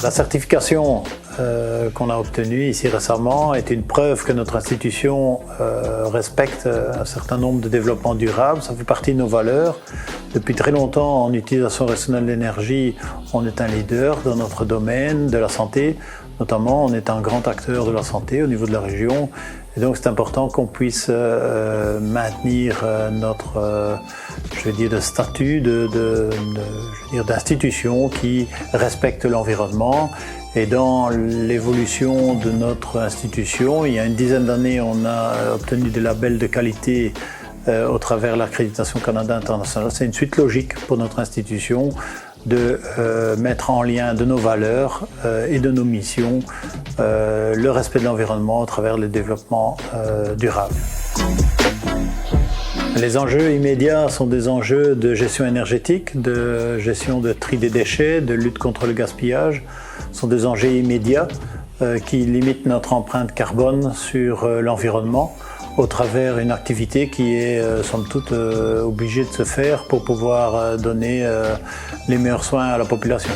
La certification qu'on a obtenue ici récemment est une preuve que notre institution respecte un certain nombre de développements durables. Ça fait partie de nos valeurs. Depuis très longtemps, en utilisation rationnelle de l'énergie, on est un leader dans notre domaine de la santé. Notamment, on est un grand acteur de la santé au niveau de la région. Et donc, c'est important qu'on puisse maintenir notre statut d'institution qui respecte l'environnement. Et dans l'évolution de notre institution, il y a une dizaine d'années, on a obtenu des labels de qualité au travers de l'accréditation Canada internationale. C'est une suite logique pour notre institution de mettre en lien de nos valeurs et de nos missions le respect de l'environnement au travers le développement durable. Les enjeux immédiats sont des enjeux de gestion énergétique, de gestion de tri des déchets, de lutte contre le gaspillage. Ce sont des enjeux immédiats qui limitent notre empreinte carbone sur l'environnement au travers d'une activité qui est somme toute obligée de se faire pour pouvoir donner les meilleurs soins à la population.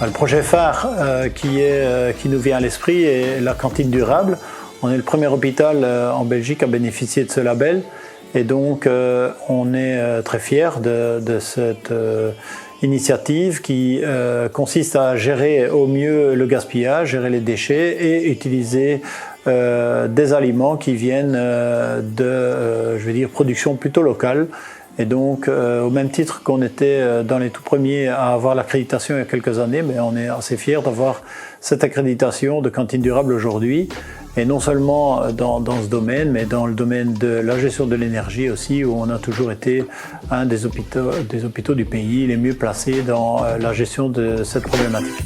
Le projet phare qui nous vient à l'esprit est la cantine durable. On est le premier hôpital en Belgique à bénéficier de ce label et donc on est très fiers de cette initiative qui consiste à gérer au mieux le gaspillage, gérer les déchets et utiliser des aliments qui viennent de production plutôt locale. Et donc, au même titre qu'on était dans les tout premiers à avoir l'accréditation il y a quelques années, mais on est assez fiers d'avoir cette accréditation de cantine durable aujourd'hui. Et non seulement dans ce domaine, mais dans le domaine de la gestion de l'énergie aussi, où on a toujours été un des hôpitaux du pays les mieux placés dans la gestion de cette problématique.